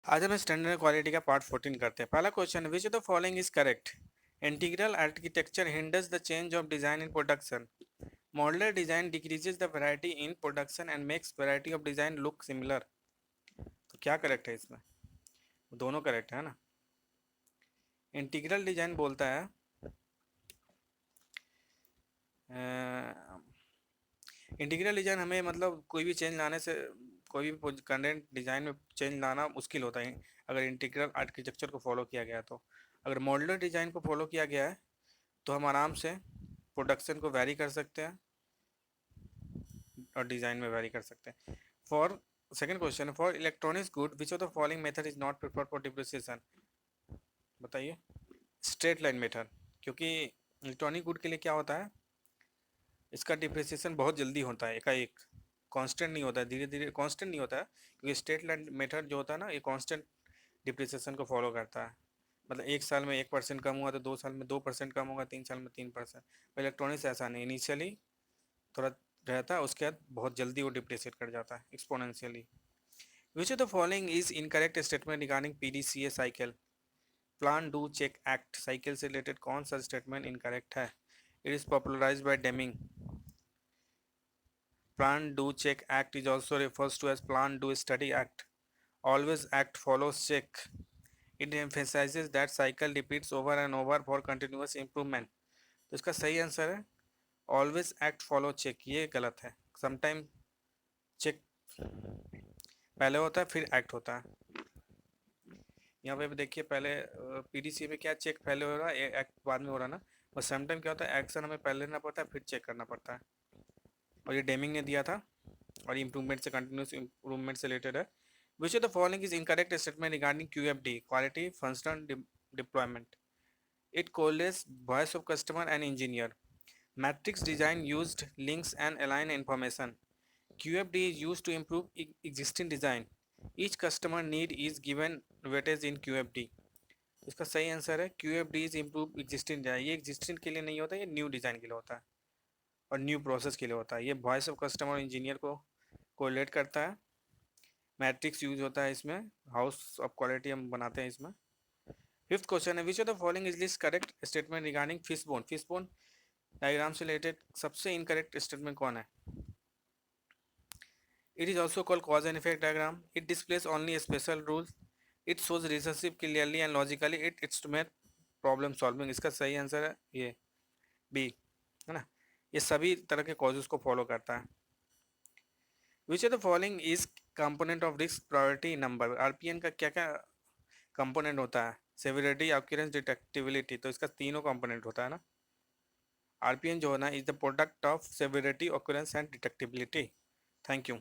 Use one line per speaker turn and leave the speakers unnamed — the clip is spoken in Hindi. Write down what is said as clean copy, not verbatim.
आज हम स्टैंडर्ड क्वालिटी का पार्ट 14 करते हैं। पहला question, which of the following is correct? Integral architecture hinders the change of design in production. Modular design decreases the variety in production and makes variety of design look similar. तो क्या करेक्ट है इसमें? दोनों करेक्ट है ना. इंटीग्रल डिजाइन बोलता है इंटीग्रल डिजाइन हमें मतलब कोई भी चेंज लाने से, कोई भी कंटेंट डिजाइन में चेंज लाना मुश्किल होता है अगर इंटीग्रल आर्किटेक्चर को फॉलो किया गया तो. अगर मॉड्यूलर डिजाइन को फॉलो किया गया है तो हम आराम से प्रोडक्शन को वैरी कर सकते हैं और डिजाइन में वैरी कर सकते हैं. For second question, for electronics good which of the following method is not preferred for depreciation. बताइए. Straight line method. क्योंकि इलेक्ट्रॉनिक गुड के लिए क्या होता है, इसका डिप्रिसिएशन बहुत जल्दी होता है, एकाएक कांस्टेंट नहीं होता है, धीरे धीरे कांस्टेंट नहीं होता है. क्योंकि स्ट्रेट लाइन मेथड जो होता है ना, ये कांस्टेंट डिप्रिसिएशन को फॉलो करता है. मतलब 1 साल में 1% कम हुआ तो 2 साल में 2% कम होगा, 3 साल में 3%. इलेक्ट्रॉनिक्स ऐसा नहीं, इनिशियली थोड़ा रहता है, उसके बाद बहुत जल्दी वो डिप्रिसिएट कर जाता है exponentially. Which of the following is incorrect statement regarding PDCA cycle. Plan do check act cycle से रिलेटेड कौन सा स्टेटमेंट इनकरेक्ट है? It is popularised by Deming. Plan do check act is also refers to as plan do study act. Always act follows check. It emphasizes that cycle repeats over and over for continuous improvement. तो इसका सही आंसर है ऑलवेज एक्ट फॉलो चेक. ये गलत है. समटाइम चेक पहले होता है फिर एक्ट होता है. यहाँ पे देखिए, पहले पीडीसी में क्या चेक पहले हो रहा है, एक्ट बाद में हो रहा है ना. और समटाइम क्या होता है, एक्शन हमें पहले लेना पड़ता है फिर चेक करना पड़ता है. और ये डेमिंग ने दिया था और इम्प्रूवमेंट से, कंटिन्यूस इम्प्रूवमेंट से रिलेटेड है. Which of the following is incorrect statement regarding QFD quality functional deployment. It coalesce voice of customer and engineer. Matrix design used links and align information. QFD is used to improve existing design. Each customer need is given weightage in QFD. इसका सही आंसर है QFD is improve existing design. ये existing के लिए नहीं होता, ये न्यू डिज़ाइन के लिए होता है और न्यू प्रोसेस के लिए होता है. ये वॉइस ऑफ कस्टमर इंजीनियर को कोरिलेट करता है. मैट्रिक्स यूज होता है इसमें, हाउस ऑफ क्वालिटी हम बनाते हैं इसमें. फिफ्थ क्वेश्चन है, which of the following is list correct statement regarding fishbone. Fishbone diagram से रिलेटेड सबसे इनकरेक्ट स्टेटमेंट कौन है? It is also called cause and effect diagram. It displace only special rules. It shows relationship clearly and logically. It instrument problem solving. इसका सही आंसर है ये बी, है ना. ये सभी तरह के कॉजेस को फॉलो करता है. Which of the following is component of risk priority number. RPN का क्या क्या कंपोनेंट होता है? सेविरिटी, ऑक्यूरेंस, डिटेक्टिबिलिटी. तो इसका तीनों कंपोनेंट होता है ना. आरपीएन जो है ना is the product of severity, occurrence and detectability. Thank you.